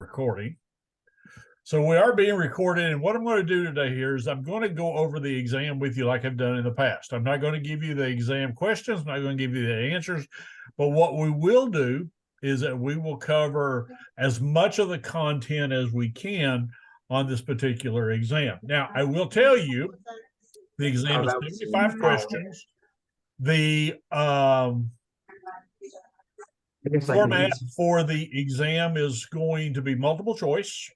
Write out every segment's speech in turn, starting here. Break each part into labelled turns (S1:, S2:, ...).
S1: Recording. So we are being recorded, and what I'm going to do today here is I'm going to go over the exam with you like I've done in the past. I'm not going to give you the exam questions, I'm not going to give you the answers, but what we will do is that we will cover as much of the content as we can on this particular exam. Now, I will tell you, the exam is 75 questions. The format for the exam is going to be multiple choice,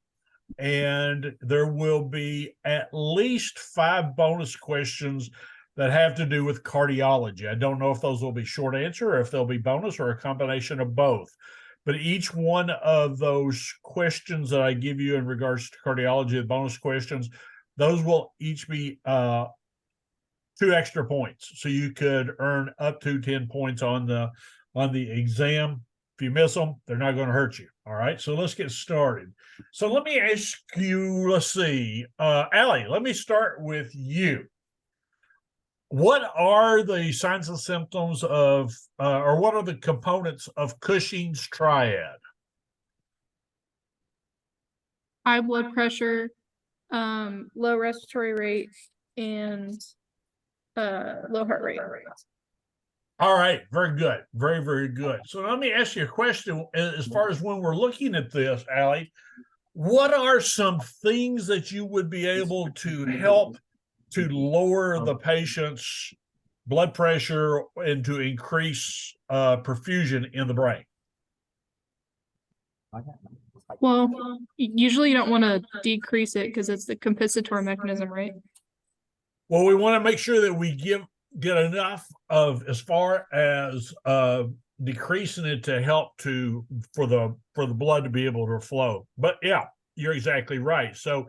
S1: and there will be at least 5 bonus questions that have to do with cardiology. I don't know if those will be short answer or if they'll be bonus or a combination of both. But each one of those questions that I give you in regards to cardiology, the bonus questions, those will each be 2 extra points. So you could earn up to 10 points on the exam. If you miss them, they're not going to hurt you. All right. So let's get started. So let me ask you, let's see, Allie, let me start with you. What are the signs and symptoms of, or what are the components of Cushing's triad?
S2: High blood pressure, low respiratory rate, and low heart rate.
S1: All right, very good. Very, very good. So let me ask you a question as far as when we're looking at this, Allie, what are some things that you would be able to help to lower the patient's blood pressure and to increase perfusion in the brain?
S2: Well, usually you don't want to decrease it because it's the compensatory mechanism, right?
S1: Well, we want to make sure that we get enough of as far as decreasing it to help for the blood to be able to flow. But yeah, you're exactly right. So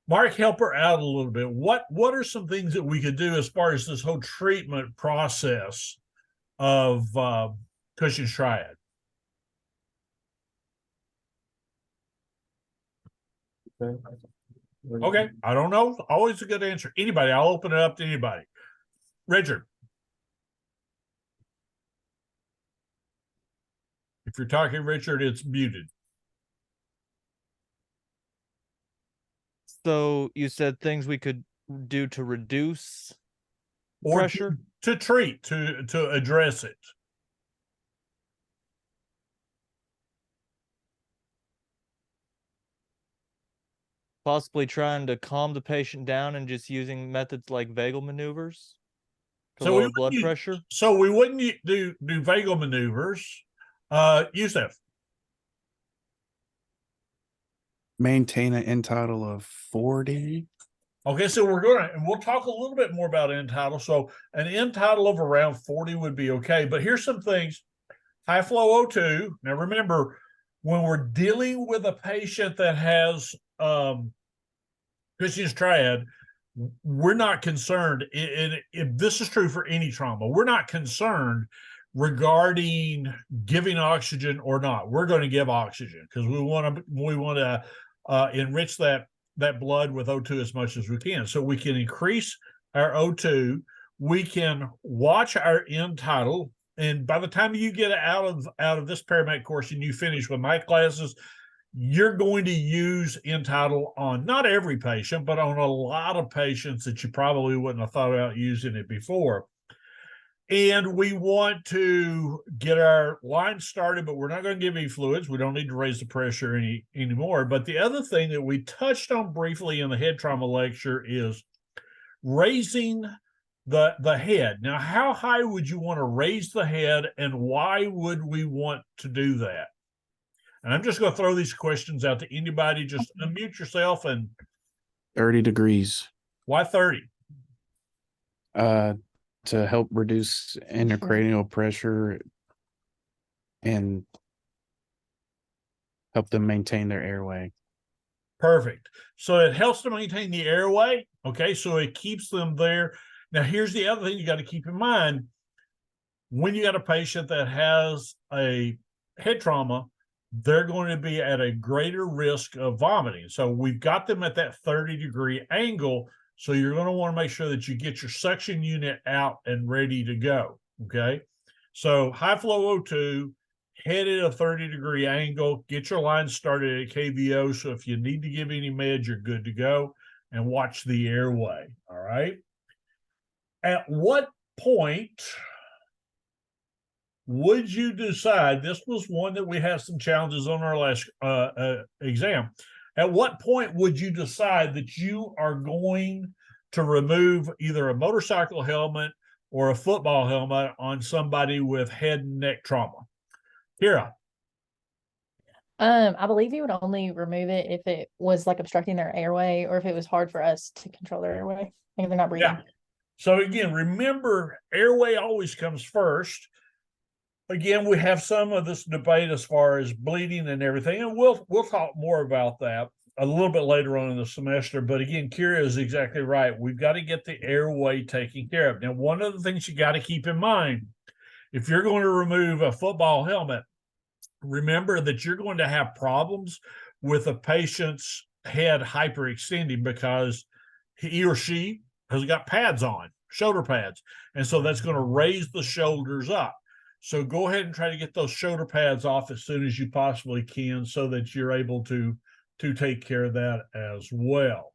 S1: Mark, help her out a little bit. What are some things that we could do as far as this whole treatment process of Cushing's triad? Okay, I don't know. Always a good answer. Anybody, I'll open it up to anybody. Richard. If you're talking, Richard, it's muted.
S3: So you said things we could do to reduce
S1: or
S3: pressure?
S1: To treat, to address it.
S3: Possibly trying to calm the patient down and just using methods like vagal maneuvers to lower blood pressure.
S1: So we wouldn't do vagal maneuvers. Yusuf.
S4: Maintain an end tidal of 40.
S1: Okay, so we'll talk a little bit more about end tidal. So an end tidal of around 40 would be okay. But here's some things. High flow O2. Now remember, when we're dealing with a patient that has Cushing's triad, we're not concerned, and if this is true for any trauma, we're not concerned regarding giving oxygen or not. We're going to give oxygen because we want to enrich that blood with O2 as much as we can. So we can increase our O2. We can watch our end tidal. And by the time you get out of this paramedic course and you finish with my classes, you're going to use end tidal on not every patient, but on a lot of patients that you probably wouldn't have thought about using it before. And we want to get our line started, but we're not going to give any fluids. We don't need to raise the pressure anymore. But the other thing that we touched on briefly in the head trauma lecture is raising the head. Now, how high would you want to raise the head, and why would we want to do that? And I'm just going to throw these questions out to anybody. Just unmute yourself. And
S4: 30 degrees.
S1: Why 30?
S4: To help reduce intracranial pressure and help them maintain their airway.
S1: Perfect. So it helps to maintain the airway. Okay, so it keeps them there. Now, here's the other thing you got to keep in mind. When you got a patient that has a head trauma, they're going to be at a greater risk of vomiting. So we've got them at that 30-degree angle. So you're going to want to make sure that you get your suction unit out and ready to go. Okay. So high flow O2, head at a 30-degree angle, get your line started at KVO. So if you need to give any meds, you're good to go, and watch the airway. All right. At what point would you decide? This was one that we had some challenges on our last exam. At what point would you decide that you are going to remove either a motorcycle helmet or a football helmet on somebody with head and neck trauma? Kira.
S5: I believe you would only remove it if it was like obstructing their airway or if it was hard for us to control their airway. Like if they're not breathing.
S1: Yeah. So again, remember, airway always comes first. Again, we have some of this debate as far as bleeding and everything, and we'll talk more about that a little bit later on in the semester. But again, Kira is exactly right. We've got to get the airway taken care of. Now, one of the things you got to keep in mind, if you're going to remove a football helmet, remember that you're going to have problems with a patient's head hyperextending because he or she has got pads on, shoulder pads. And so that's going to raise the shoulders up. So go ahead and try to get those shoulder pads off as soon as you possibly can so that you're able to take care of that as well.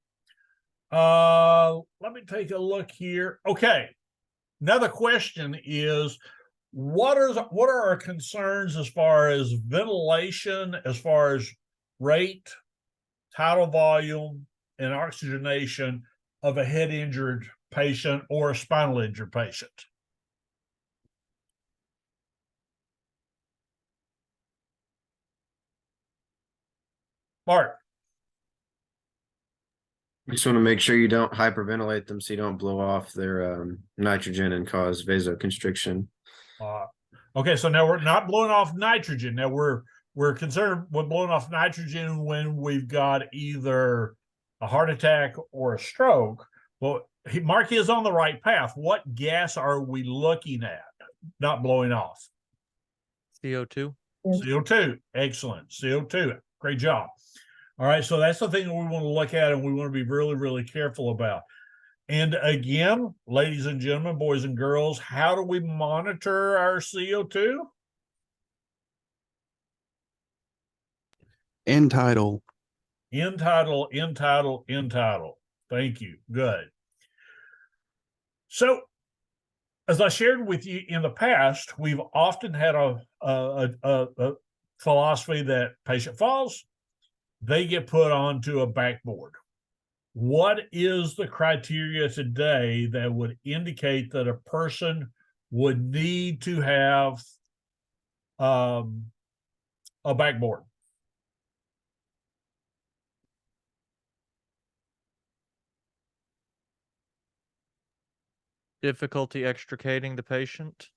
S1: Let me take a look here. Okay. Another question is, what are our concerns as far as ventilation, as far as rate, tidal volume, and oxygenation of a head injured patient or a spinal injured patient? Mark.
S6: You just want to make sure you don't hyperventilate them so you don't blow off their nitrogen and cause vasoconstriction.
S1: Okay, so now we're not blowing off nitrogen. Now we're concerned with blowing off nitrogen when we've got either a heart attack or a stroke. Well, Mark is on the right path. What gas are we looking at not blowing off?
S3: CO2.
S1: CO2. Excellent. CO2. Great job. All right, so that's the thing that we want to look at and we want to be really, really careful about. And again, ladies and gentlemen, boys and girls, how do we monitor our CO2?
S4: End title.
S1: End title, end title, end title. Thank you. Good. So, as I shared with you in the past, we've often had a philosophy that patient falls, they get put onto a backboard. What is the criteria today that would indicate that a person would need to have a backboard?
S3: Difficulty extricating the patient.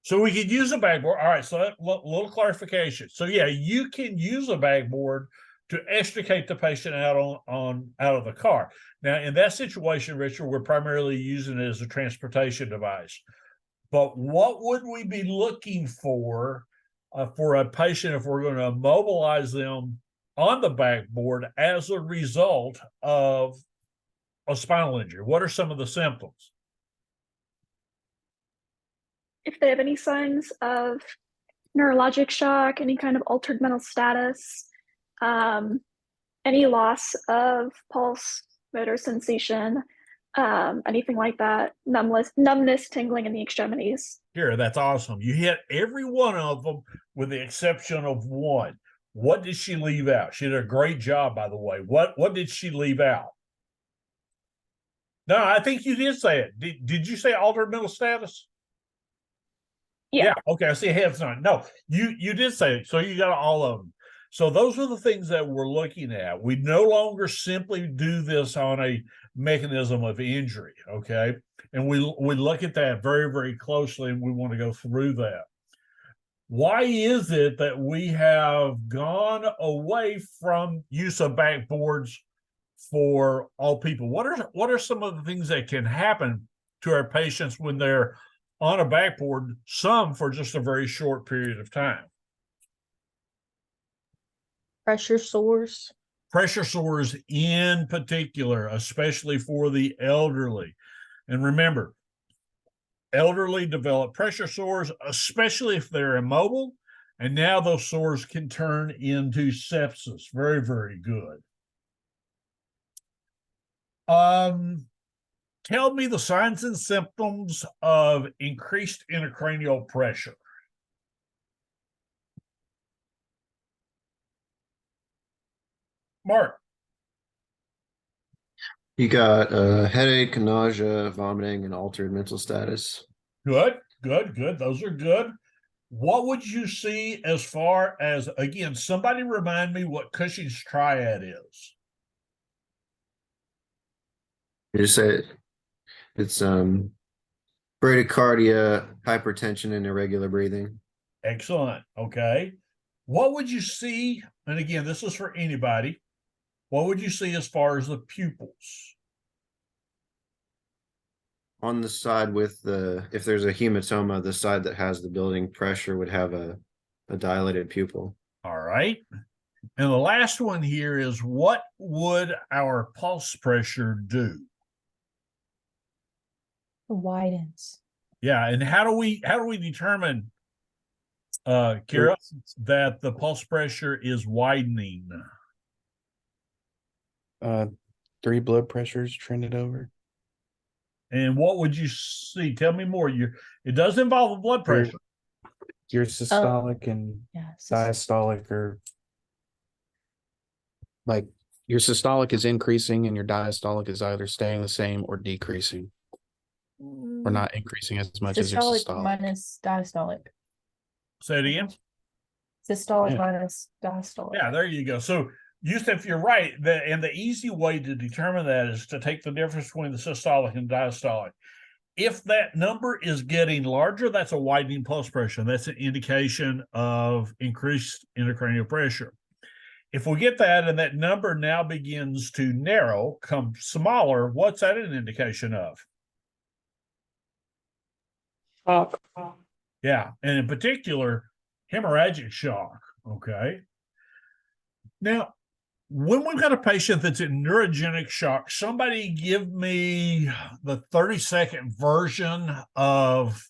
S1: So we could use a backboard. All right, so that little clarification. So yeah, you can use a backboard to extricate the patient out of the car. Now, in that situation, Richard, we're primarily using it as a transportation device. But what would we be looking for a patient if we're going to immobilize them on the backboard as a result of a spinal injury? What are some of the symptoms?
S7: If they have any signs of neurologic shock, any kind of altered mental status, any loss of pulse, motor sensation, anything like that, numbness, tingling in the extremities.
S1: Here, that's awesome. You hit every one of them with the exception of one. What did she leave out? She did a great job, by the way. What did she leave out? No, I think you did say it. Did you say altered mental status?
S7: Yeah.
S1: Okay, I see hands on. No, you did say it. So you got all of them. So those are the things that we're looking at. We no longer simply do this on a mechanism of injury, okay? And we look at that very, very closely, and we want to go through that. Why is it that we have gone away from use of backboards for all people? What are some of the things that can happen to our patients when they're on a backboard, some for just a very short period of time?
S5: Pressure sores.
S1: Pressure sores in particular, especially for the elderly. And remember, elderly develop pressure sores, especially if they're immobile, And now those sores can turn into sepsis. Very, very good. Tell me the signs and symptoms of increased intracranial pressure. Mark.
S6: You got headache, nausea, vomiting, and altered mental status.
S1: Good, good, good. Those are good. What would you see as far as, again, somebody remind me what Cushing's triad is?
S6: You just say it's bradycardia, hypertension, and irregular breathing.
S1: Excellent. Okay. What would you see? And again, this is for anybody. What would you see as far as the pupils?
S6: On the side with if there's a hematoma, the side that has the building pressure would have a dilated pupil.
S1: All right. And the last one here is, what would our pulse pressure do?
S5: Widens.
S1: Yeah. And how do we determine, Kira, that the pulse pressure is widening?
S4: 3 blood pressures trended over.
S1: And what would you see? Tell me more. It does involve a blood pressure.
S4: Your systolic and
S5: Yeah.
S4: diastolic are like your systolic is increasing and your diastolic is either staying the same or decreasing, or not increasing as much as your
S5: Systolic
S4: systolic.
S5: minus diastolic.
S1: Say it again.
S5: Systolic
S4: Yeah.
S5: minus diastolic.
S1: Yeah, there you go. So, Yusuf, you're right. And the easy way to determine that is to take the difference between the systolic and diastolic. If that number is getting larger, that's a widening pulse pressure. That's an indication of increased intracranial pressure. If we get that and that number now begins to narrow, come smaller, what's that an indication of?
S5: Shock.
S1: Yeah, and in particular, hemorrhagic shock. Okay. Now, when we've got a patient that's in neurogenic shock, somebody give me the 30-second version of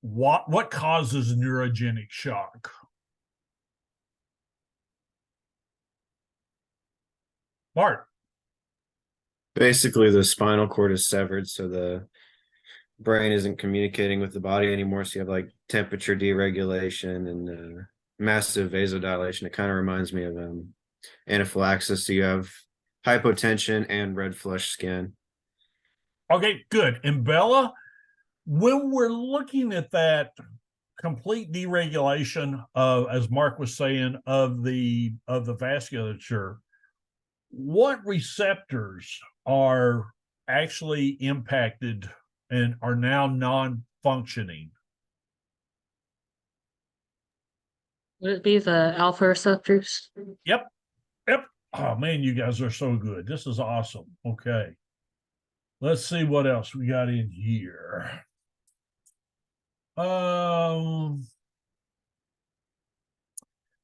S1: what causes neurogenic shock. Bart.
S6: Basically, the spinal cord is severed, so the brain isn't communicating with the body anymore. So you have like temperature deregulation and massive vasodilation. It kind of reminds me of anaphylaxis. So you have hypotension and red flush skin.
S1: Okay, good. And Bella, when we're looking at that complete deregulation of, as Mark was saying, of the vasculature, what receptors are actually impacted and are now non-functioning?
S8: Would it be the alpha receptors?
S1: Yep. Oh man, you guys are so good. This is awesome. Okay. Let's see what else we got in here.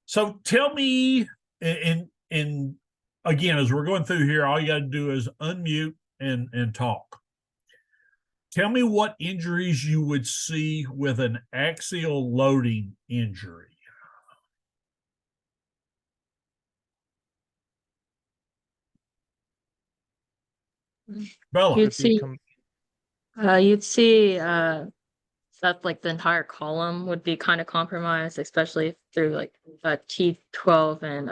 S1: So tell me, and again, as we're going through here, all you got to do is unmute and talk. Tell me what injuries you would see with an axial loading injury. Bella.
S8: You'd see, that like the entire column would be kind of compromised, especially through like T12 and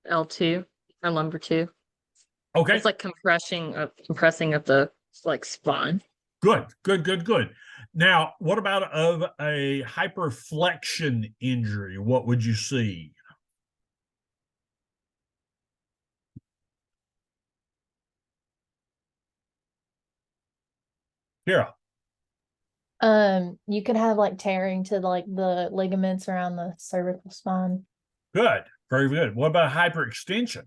S8: L2 or lumbar 2.
S1: Okay.
S8: It's like compressing of the like spine.
S1: Good. Now, what about of a hyperflexion injury? What would you see? Kira.
S5: You could have like tearing to like the ligaments around the cervical spine.
S1: Good. Very good. What about hyperextension?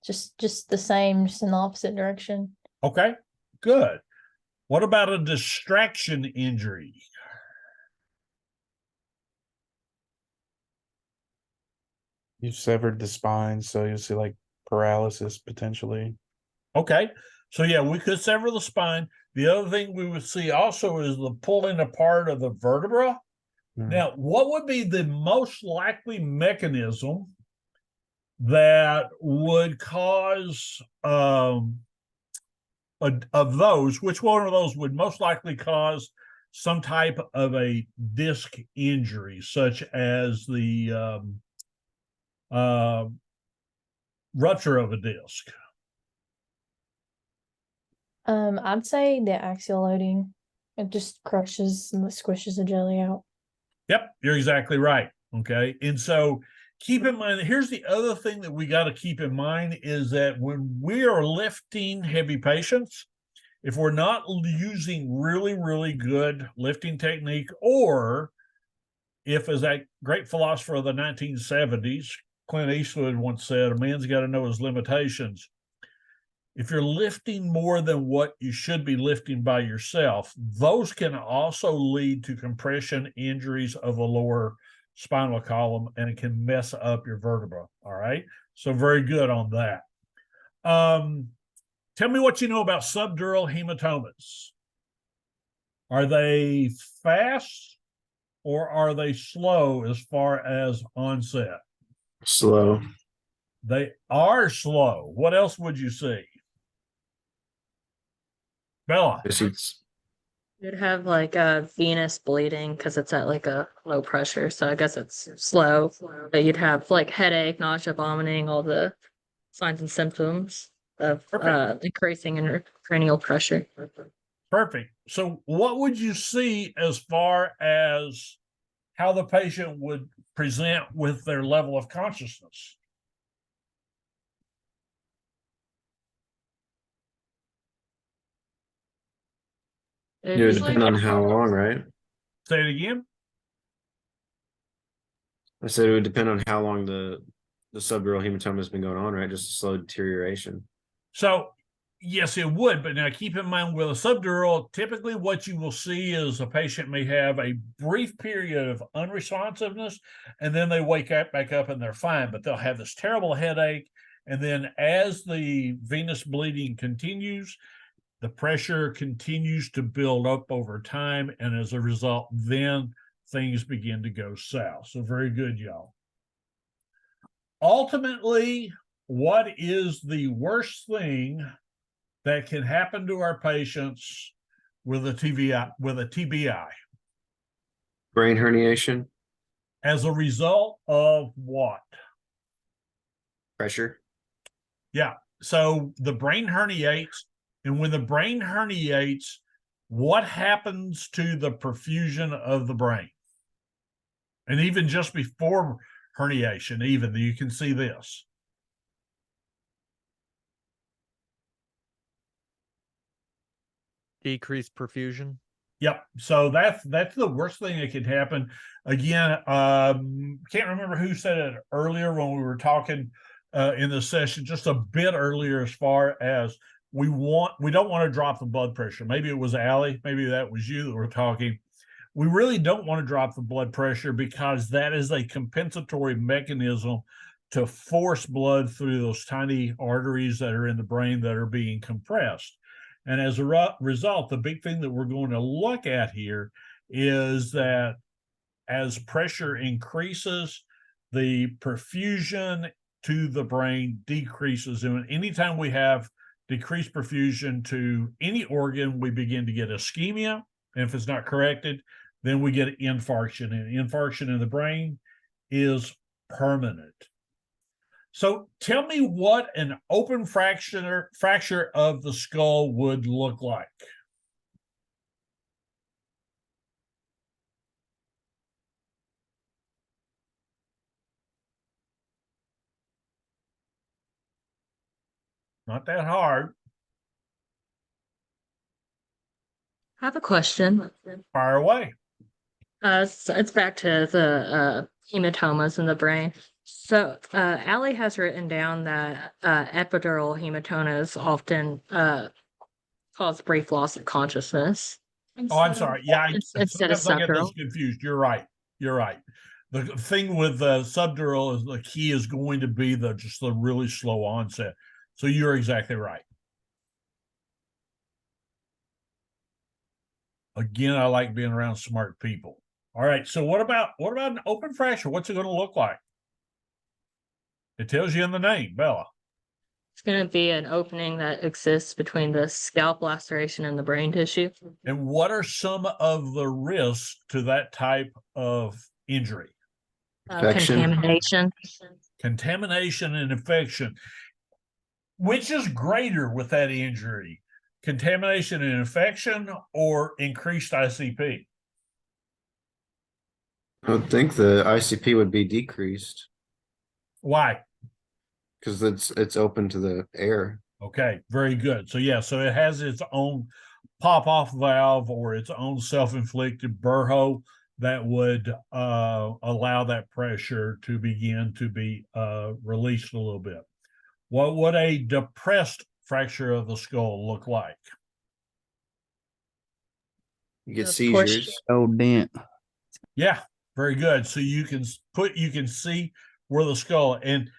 S5: Just the same, just in the opposite direction.
S1: Okay. Good. What about a distraction injury?
S4: You severed the spine, so you'll see like paralysis potentially.
S1: Okay. So yeah, we could sever the spine. The other thing we would see also is the pulling apart of the vertebra. Now, what would be the most likely mechanism that would cause of those? Which one of those would most likely cause some type of a disc injury, such as the rupture of a disc?
S5: I'd say the axial loading. It just crushes and squishes the jelly out.
S1: Yep, you're exactly right. Okay. And so keep in mind, here's the other thing that we got to keep in mind is that when we are lifting heavy patients, if we're not using really, really good lifting technique, or if, as that great philosopher of the 1970s, Clint Eastwood once said, a man's got to know his limitations. If you're lifting more than what you should be lifting by yourself, those can also lead to compression injuries of the lower spinal column, and it can mess up your vertebra. All right. So very good on that. Tell me what you know about subdural hematomas. Are they fast or are they slow as far as onset?
S6: Slow.
S1: They are slow. What else would you see? Bella.
S8: You'd have like a venous bleeding because it's at like a low pressure. So I guess it's slow. But you'd have like headache, nausea, vomiting, all the signs and symptoms of increasing intracranial pressure.
S1: Perfect. So what would you see as far as how the patient would present with their level of consciousness?
S6: It would depend on how long, right?
S1: Say it again.
S6: I said it would depend on how long the subdural hematoma has been going on, right? Just a slow deterioration.
S1: So yes, it would, but now keep in mind with a subdural, typically what you will see is a patient may have a brief period of unresponsiveness, and then they wake up back up and they're fine, but they'll have this terrible headache. And then as the venous bleeding continues, the pressure continues to build up over time. And as a result, then things begin to go south. So very good, y'all. Ultimately, what is the worst thing that can happen to our patients with a TBI?
S6: Brain herniation.
S1: As a result of what?
S6: Pressure.
S1: Yeah. So the brain herniates, and when the brain herniates, what happens to the perfusion of the brain? And even just before herniation, even you can see this.
S3: Decreased perfusion.
S1: Yep. So that's the worst thing that could happen. Again, can't remember who said it earlier when we were talking in the session, just a bit earlier, as far as we don't want to drop the blood pressure. Maybe it was Allie, maybe that was you that were talking. We really don't want to drop the blood pressure because that is a compensatory mechanism to force blood through those tiny arteries that are in the brain that are being compressed. And as a result, the big thing that we're going to look at here is that as pressure increases, the perfusion to the brain decreases. And anytime we have decreased perfusion to any organ, we begin to get ischemia. And if it's not corrected, then we get infarction. And infarction in the brain is permanent. So tell me what an open fracture of the skull would look like. Not that hard.
S8: I have a question.
S1: Fire away.
S8: So it's back to the hematomas in the brain. So Allie has written down that epidural hematomas often cause brief loss of consciousness.
S1: Oh, I'm sorry. Yeah,
S8: Instead of
S1: sometimes I get those
S8: subdural.
S1: confused. You're right. You're right. The thing with subdural is the key is going to be just the really slow onset. So you're exactly right. Again, I like being around smart people. All right. So what about an open fracture? What's it going to look like? It tells you in the name, Bella.
S8: It's gonna be an opening that exists between the scalp laceration and the brain tissue.
S1: And what are some of the risks to that type of injury?
S6: Infection.
S8: Contamination.
S1: Contamination and infection. Which is greater with that injury? Contamination and infection or increased ICP?
S6: I would think the ICP would be decreased
S1: Why?
S6: because it's open to the air.
S1: Okay, very good. So yeah, so it has its own pop-off valve or its own self-inflicted burr hole that would allow that pressure to begin to be released a little bit. What would a depressed fracture of the skull look like?
S6: You get
S8: The
S6: seizures.
S4: Oh, dent.
S1: Yeah, very good. So you can see where the skull, and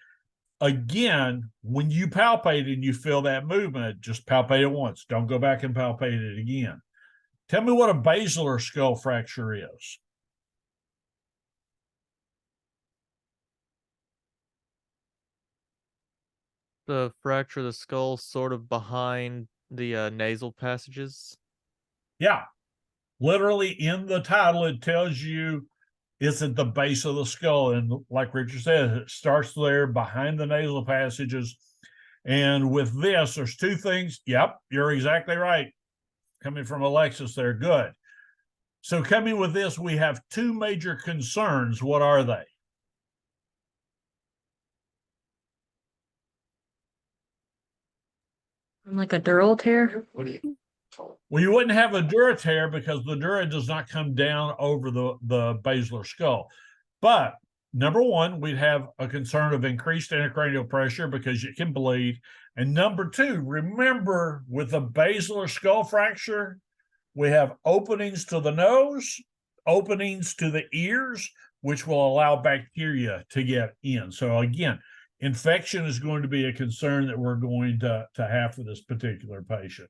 S1: again, when you palpate and you feel that movement, just palpate it once. Don't go back and palpate it again. Tell me what a basilar skull fracture is.
S3: The fracture of the skull sort of behind the nasal passages.
S1: Yeah, literally in the title, it tells you it's at the base of the skull. And like Richard said, it starts there behind the nasal passages. And with this, there's two things. Yep, you're exactly right. Coming from Alexis there, good. So coming with this, we have two major concerns. What are they?
S8: Like a dural tear.
S1: Well, you wouldn't have a dura tear because the dura does not come down over the basilar skull. But number one, we'd have a concern of increased intracranial pressure because it can bleed. And number two, remember with a basilar skull fracture, we have openings to the nose, openings to the ears, which will allow bacteria to get in. So again, infection is going to be a concern that we're going to have for this particular patient.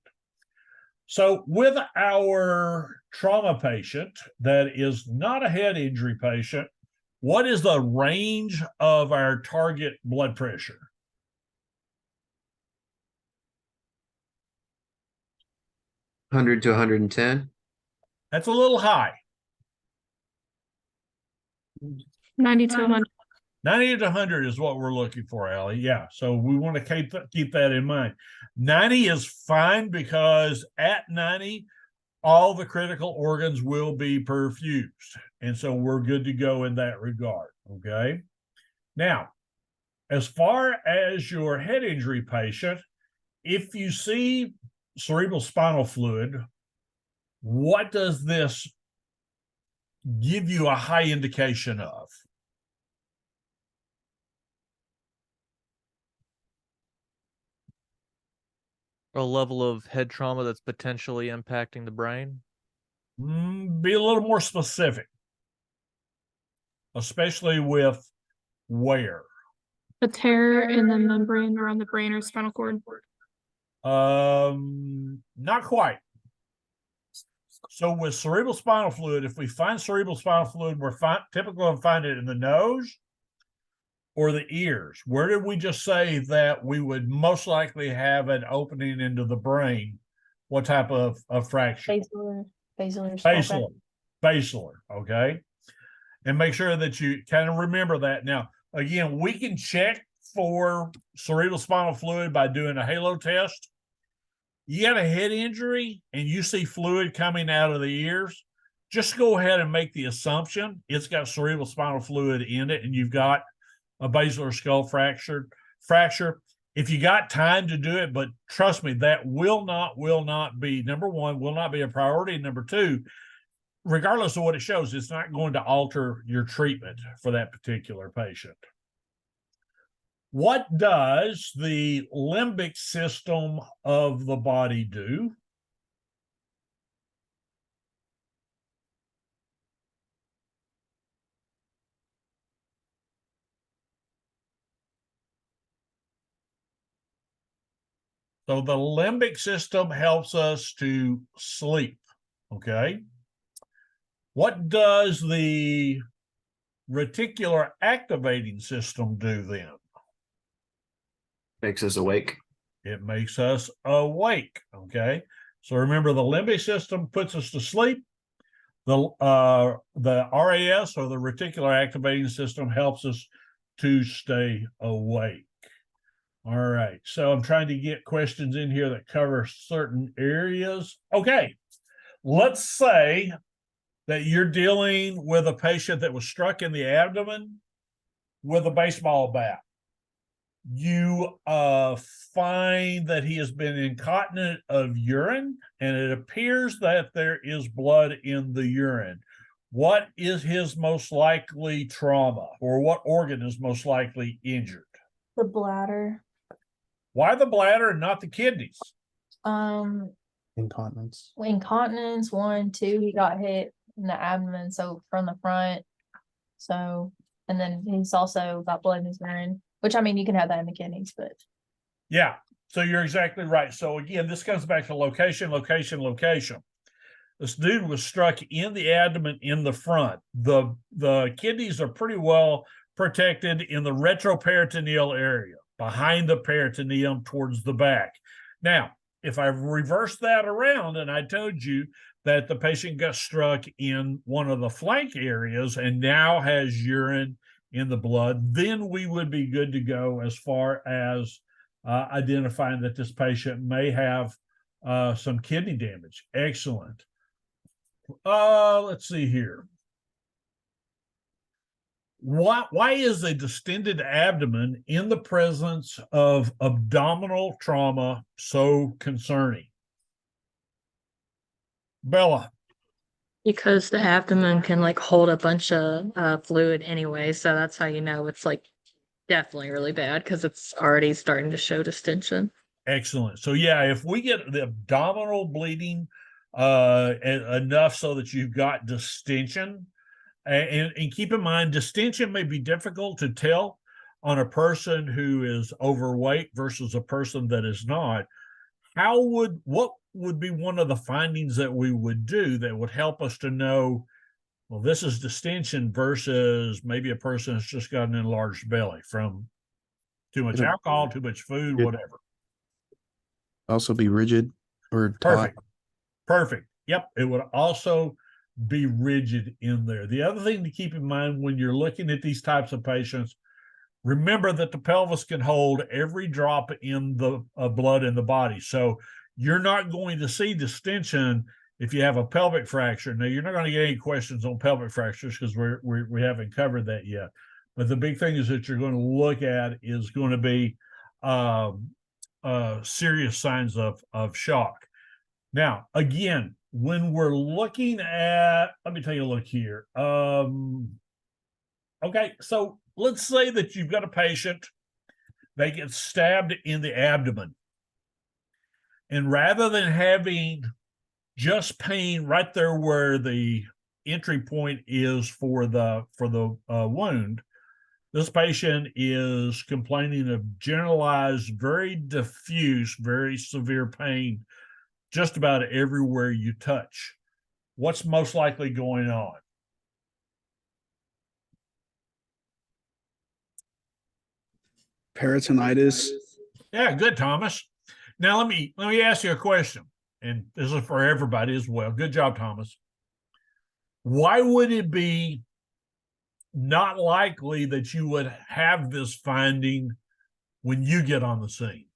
S1: So with our trauma patient that is not a head injury patient, what is the range of our target blood pressure?
S6: 100 to 110.
S1: That's a little high.
S2: 90 to 100.
S1: 90 to 100 is what we're looking for, Allie. Yeah, so we want to keep that in mind. 90 is fine because at 90, all the critical organs will be perfused. And so we're good to go in that regard, okay? Now, as far as your head injury patient, if you see cerebral spinal fluid, what does this give you a high indication of?
S3: A level of head trauma that's potentially impacting the brain.
S1: Be a little more specific, especially with where.
S2: A tear in the membrane around the brain or spinal cord.
S1: Not quite. So with cerebral spinal fluid, if we find cerebral spinal fluid, we're typically going to find it in the nose or the ears. Where did we just say that we would most likely have an opening into the brain? What type of fracture?
S5: Basilar skull fracture.
S1: Basilar, okay? And make sure that you kind of remember that. Now, again, we can check for cerebral spinal fluid by doing a halo test. You got a head injury and you see fluid coming out of the ears, just go ahead and make the assumption it's got cerebral spinal fluid in it and you've got a basilar skull fracture. If you got time to do it, but trust me, that will not be, number one, will not be a priority. Number two, regardless of what it shows, it's not going to alter your treatment for that particular patient. What does the limbic system of the body do? So the limbic system helps us to sleep, Okay. What does the reticular activating system do then?
S6: Makes us awake.
S1: It makes us awake. Okay. So remember, the limbic system puts us to sleep. The RAS, or the reticular activating system, helps us to stay awake. All right. So I'm trying to get questions in here that cover certain areas. Okay. Let's say that you're dealing with a patient that was struck in the abdomen with a baseball bat. You find that he has been incontinent of urine, and it appears that there is blood in the urine. What is his most likely trauma, or what organ is most likely injured?
S5: The bladder.
S1: Why the bladder and not the kidneys?
S4: Incontinence.
S5: Incontinence, 1, 2, he got hit in the abdomen, so from the front. So, and then he's also got blood in his urine, which, I mean, you can have that in the kidneys, but
S1: Yeah, so you're exactly right. So again, this comes back to location, location, location. This dude was struck in the abdomen in the front. The kidneys are pretty well protected in the retroperitoneal area, behind the peritoneum towards the back. Now, if I reverse that around and I told you that the patient got struck in one of the flank areas and now has urine in the blood, then we would be good to go as far as identifying that this patient may have some kidney damage. Excellent. Let's see here. Why is a distended abdomen in the presence of abdominal trauma so concerning? Bella.
S8: Because the abdomen can like hold a bunch of fluid anyway, so that's how you know it's like definitely really bad because it's already starting to show distension.
S1: Excellent. So yeah, if we get the abdominal bleeding enough so that you've got distension, and keep in mind, distension may be difficult to tell on a person who is overweight versus a person that is not. What would be one of the findings that we would do that would help us to know, well, this is distension versus maybe a person that's just got an enlarged belly from too much alcohol, too much food, whatever.
S4: Also be rigid or taut.
S1: Perfect. Yep. It would also be rigid in there. The other thing to keep in mind when you're looking at these types of patients, remember that the pelvis can hold every drop in the blood in the body. So you're not going to see distension if you have a pelvic fracture. Now, you're not going to get any questions on pelvic fractures because we haven't covered that yet. But the big thing is that you're going to look at is going to be serious signs of shock. Now, again, when we're looking at, let me take a look here. Okay, so let's say that you've got a patient, they get stabbed in the abdomen. And rather than having just pain right there where the entry point is for the wound, this patient is complaining of generalized, very diffuse, very severe pain just about everywhere you touch. What's most likely going on?
S9: Peritonitis.
S1: Yeah, good, Thomas. Now let me ask you a question, and this is for everybody as well. Good job, Thomas. Why would it be not likely that you would have this finding when you get on the scene?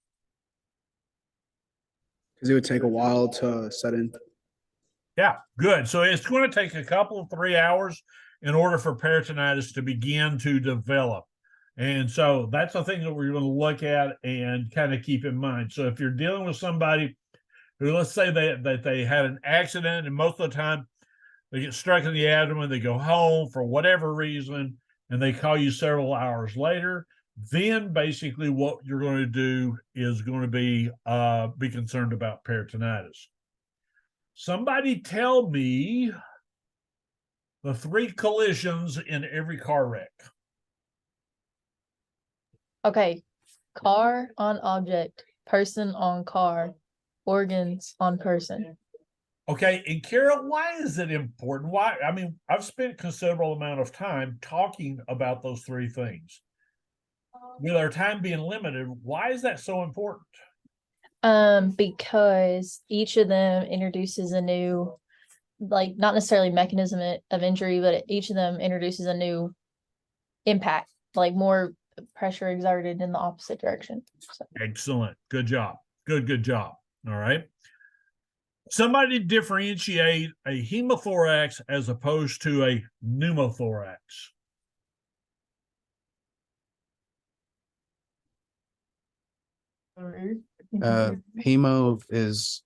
S9: Because it would take a while to set in.
S1: Yeah, good. So it's going to take a couple of 3 hours in order for peritonitis to begin to develop. And so that's the thing that we're going to look at and kind of keep in mind. So if you're dealing with somebody who, let's say that they had an accident, and most of the time they get struck in the abdomen, they go home for whatever reason, and they call you several hours later, then basically what you're going to do is going to be concerned about peritonitis. Somebody tell me the 3 collisions in every car wreck.
S5: okay. Car on object, person on car, organs on person.
S1: Okay, and Kara, why is it important? Why? I mean, I've spent considerable amount of time talking about those three things. With our time being limited, why is that so important?
S5: Because each of them introduces a new, like, not necessarily mechanism of injury, but each of them introduces a new impact, like more pressure exerted in the opposite direction. So,
S1: Excellent. Good job. Good job. All right. Somebody differentiate a hemothorax as opposed to a pneumothorax.
S4: Hemo is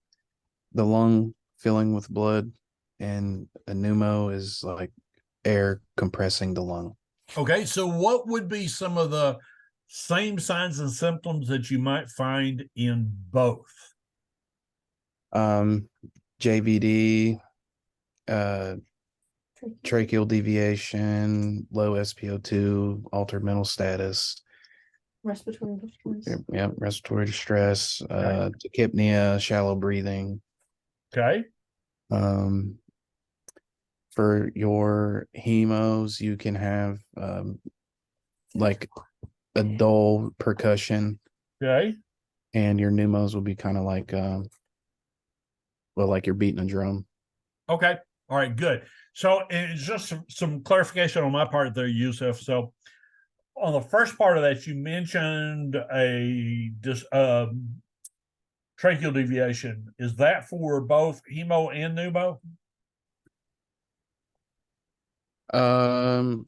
S4: the lung filling with blood, and a pneumo is like air compressing the lung.
S1: Okay, so what would be some of the same signs and symptoms that you might find in both?
S4: JVD, tracheal deviation, low SpO2, altered mental status,
S5: respiratory distress.
S4: respiratory distress, tachypnea, shallow breathing.
S1: Okay.
S4: For your hemos, you can have like a dull percussion,
S1: Okay.
S4: and your pneumos will be kind of like like you're beating a drum.
S1: Okay. All right, good. So it's just some clarification on my part there, Yusuf. So on the first part of that, you mentioned a tracheal deviation. Is that for both hemo and pneumo?
S4: Hemo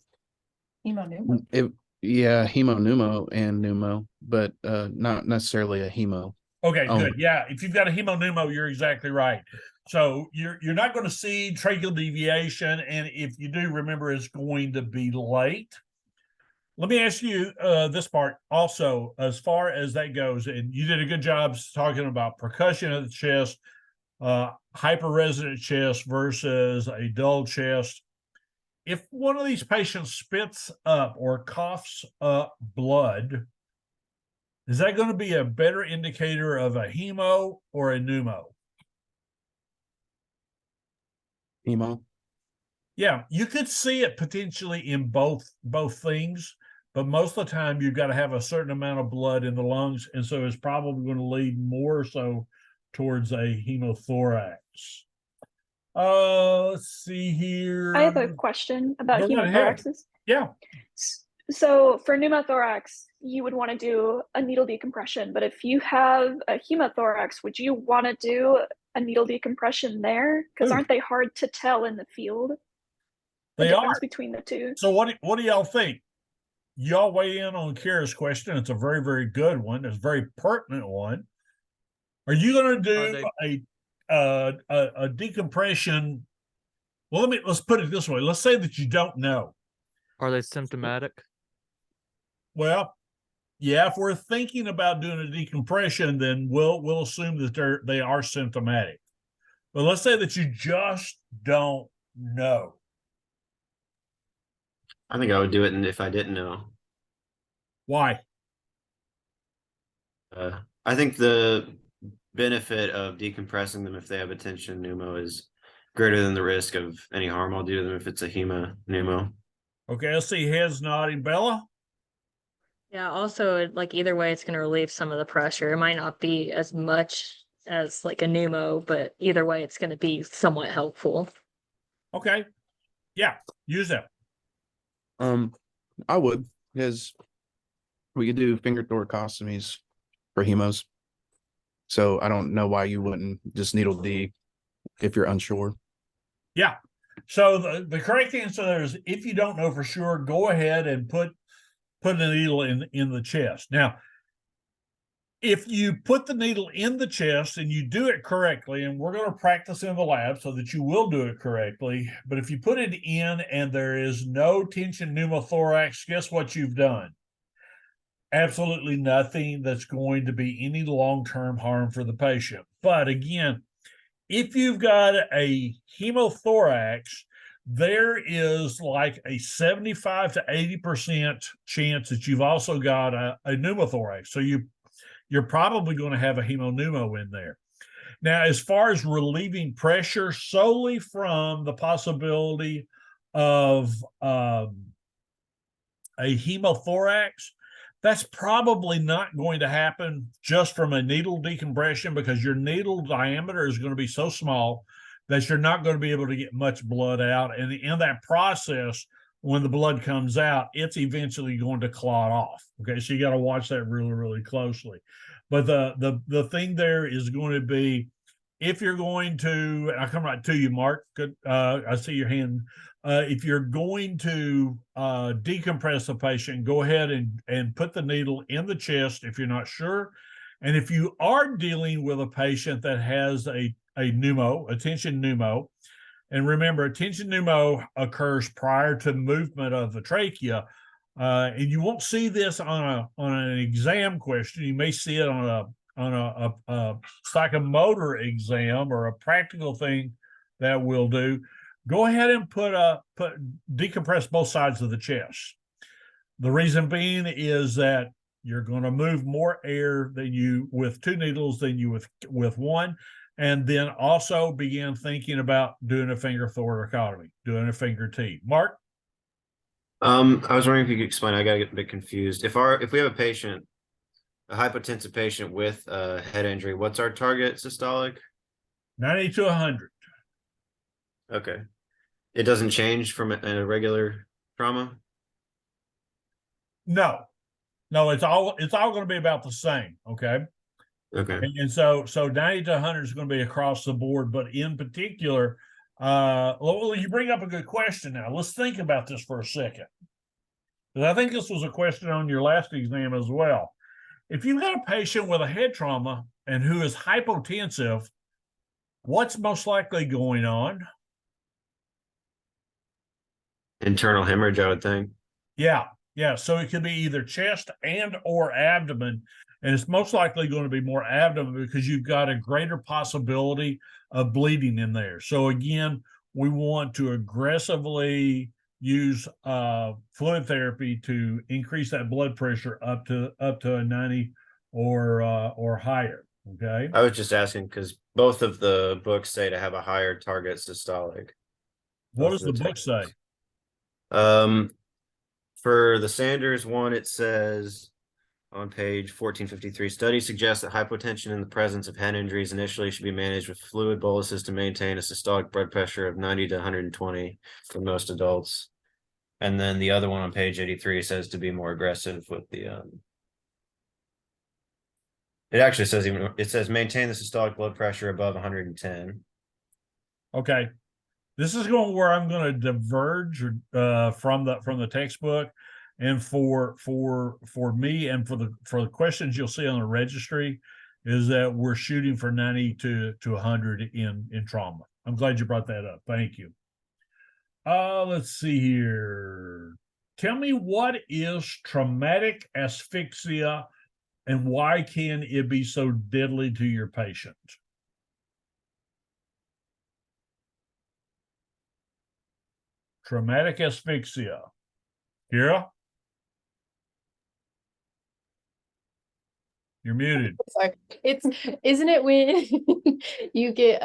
S4: pneumo and pneumo, but not necessarily a hemo.
S1: Okay, good. Yeah, if you've got a hemopneumo, you're exactly right. So you're not going to see tracheal deviation, and if you do, remember it's going to be late. Let me ask you this part also, as far as that goes, and you did a good job talking about percussion of the chest, hyperresonant chest versus a dull chest. If one of these patients spits up or coughs up blood, is that going to be a better indicator of a hemo or a pneumo?
S4: Hemo.
S1: Yeah, you could see it potentially in both things, but most of the time you've got to have a certain amount of blood in the lungs, and so it's probably going to lead more so towards a hemothorax. Let's see here.
S7: I have a question about
S1: Go right ahead.
S7: hemothoraxes.
S1: Yeah.
S7: So for pneumothorax, you would want to do a needle decompression, but if you have a hemothorax, would you want to do a needle decompression there? Because aren't they hard to tell in the field? The difference between the two.
S1: So what do y'all think? Y'all weigh in on Kira's question. It's a very, very good one. It's a very pertinent one. Are you going to do a decompression? Well, let's put it this way. Let's say that you don't know.
S3: Are they symptomatic?
S1: Well, yeah, if we're thinking about doing a decompression, then we'll assume that they are symptomatic. But let's say that you just don't know.
S6: I think I would do it if I didn't know.
S1: Why?
S6: I think the benefit of decompressing them if they have a tension pneumo is greater than the risk of any harm I'll do to them if it's a pneumo.
S1: Okay, let's see heads nodding. Bella?
S8: Yeah, also, like, either way, it's going to relieve some of the pressure. It might not be as much as like a pneumo, but either way, it's going to be somewhat helpful.
S1: Okay. Yeah, use that.
S4: I would, because we could do finger thoracostomies for hemos. So I don't know why you wouldn't just needle D if you're unsure.
S1: Yeah. So the correct answer there is, if you don't know for sure, go ahead and put a needle in the chest. Now, if you put the needle in the chest and you do it correctly, and we're going to practice in the lab so that you will do it correctly, but if you put it in and there is no tension pneumothorax, guess what you've done? Absolutely nothing that's going to be any long-term harm for the patient. But again, if you've got a hemothorax, there is like a 75 to 80% chance that you've also got a pneumothorax. So you're probably going to have a hemopneumo in there. Now, as far as relieving pressure solely from the possibility of a hemothorax, that's probably not going to happen just from a needle decompression, because your needle diameter is going to be so small that you're not going to be able to get much blood out. And in that process, when the blood comes out, it's eventually going to clot off. Okay, so you got to watch that really, really closely. But the thing there is going to be, if you're going to, and I'll come right to you, Mark. Good, I see your hand. If you're going to decompress the patient, go ahead and put the needle in the chest if you're not sure. And if you are dealing with a patient that has a pneumo, a tension pneumo, and remember, a tension pneumo occurs prior to movement of the trachea, and you won't see this on an exam question. You may see it on a psychomotor exam or a practical thing that we'll do. Go ahead and decompress both sides of the chest. The reason being is that you're going to move more air than you with 2 needles than you with 1. And then also begin thinking about doing a finger thoracotomy, doing a finger T. Mark?
S6: I was wondering if you could explain. I got to get a bit confused. If we have a hypotensive patient with a head injury, what's our target systolic?
S1: 90 to 100.
S6: Okay. It doesn't change from a regular trauma?
S1: No, it's all going to be about the same. Okay.
S6: Okay.
S1: And so 90 to 100 is going to be across the board, but in particular, well, you bring up a good question now. Let's think about this for a second. Because I think this was a question on your last exam as well. If you had a patient with a head trauma and who is hypotensive, what's most likely going on?
S6: Internal hemorrhage, I would think.
S1: Yeah. So it could be either chest and or abdomen. And it's most likely going to be more abdomen because you've got a greater possibility of bleeding in there. So again, we want to aggressively use fluid therapy to increase that blood pressure up to a 90 or higher. Okay.
S6: I was just asking because both of the books say to have a higher target systolic.
S1: What does the book say?
S6: For the Sanders one, it says on page 1453, studies suggest that hypotension in the presence of head injuries initially should be managed with fluid boluses to maintain a systolic blood pressure of 90 to 120 for most adults. And then the other one on page 83 says to be more aggressive with the it actually says maintain the systolic blood pressure above 110.
S1: Okay. This is going where I'm going to diverge from the textbook, and for me and for the questions you'll see on the registry is that we're shooting for 90 to 100 in trauma. I'm glad you brought that up. Thank you. Let's see here. Tell me, what is traumatic asphyxia and why can it be so deadly to your patient? Traumatic asphyxia. Kira? You're muted.
S5: Sorry. Isn't it when you get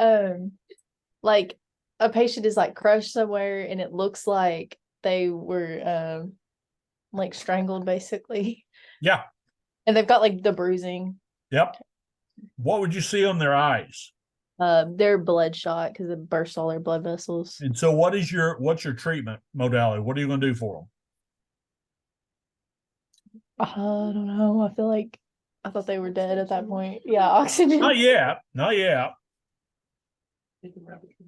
S5: like a patient is like crushed somewhere and it looks like they were like strangled basically.
S1: Yeah.
S5: And they've got like the bruising.
S1: Yep. What would you see on their eyes?
S5: They're bloodshot because it burst all their blood vessels.
S1: And so what's your treatment modality? What are you going to do for them?
S5: I don't know. I thought they were dead at that point. Yeah, oxygen.
S1: Not yet.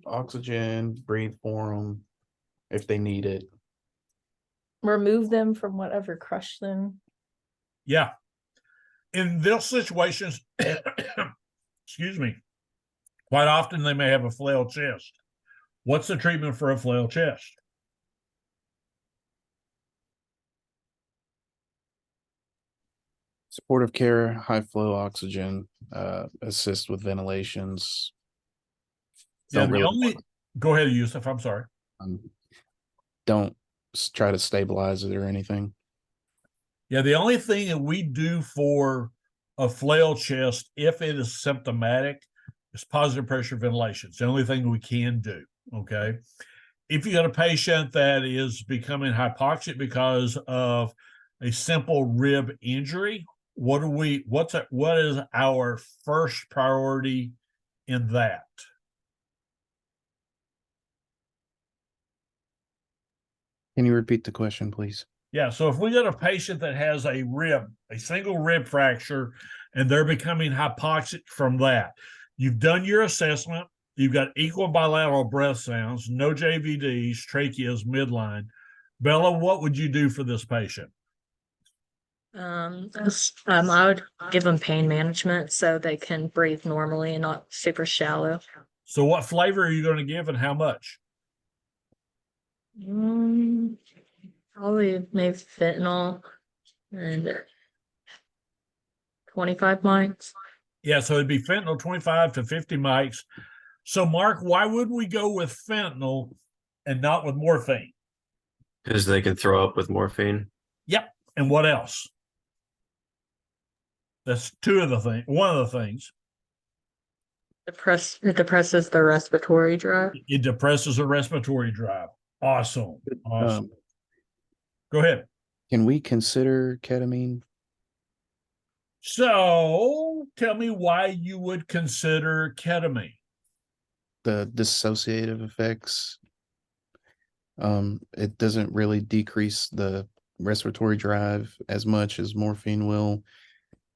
S4: Oxygen, breathe for them if they need it.
S5: Remove them from whatever crushed them.
S1: Yeah. In those situations, excuse me, quite often they may have a flail chest. What's the treatment for a flail chest?
S4: Supportive care, high flow oxygen, assist with ventilations.
S1: Yeah, go ahead, Yusuf. I'm sorry.
S4: Don't try to stabilize it or anything.
S1: Yeah, the only thing that we do for a flail chest, if it is symptomatic, is positive pressure ventilation. It's the only thing we can do. Okay. If you got a patient that is becoming hypoxic because of a simple rib injury, what is our first priority in that?
S4: Can you repeat the question, please?
S1: Yeah, so if we got a patient that has a single rib fracture, and they're becoming hypoxic from that, you've done your assessment, you've got equal bilateral breath sounds, no JVDs, tracheas, midline. Bella, what would you do for this patient?
S8: I would give them pain management so they can breathe normally and not super shallow.
S1: So what flavor are you going to give and how much?
S8: Probably maybe fentanyl and 25 mics.
S1: Yeah, so it'd be fentanyl 25 to 50 mics. So Mark, why would we go with fentanyl and not with morphine?
S6: Because they can throw up with morphine.
S1: Yep. And what else? That's one of the things.
S8: It depresses the respiratory drive.
S1: It depresses the respiratory drive. Awesome. Awesome.
S4: Um,
S1: Go ahead.
S4: Can we consider ketamine?
S1: So tell me why you would consider ketamine.
S4: The dissociative effects. It doesn't really decrease the respiratory drive as much as morphine will,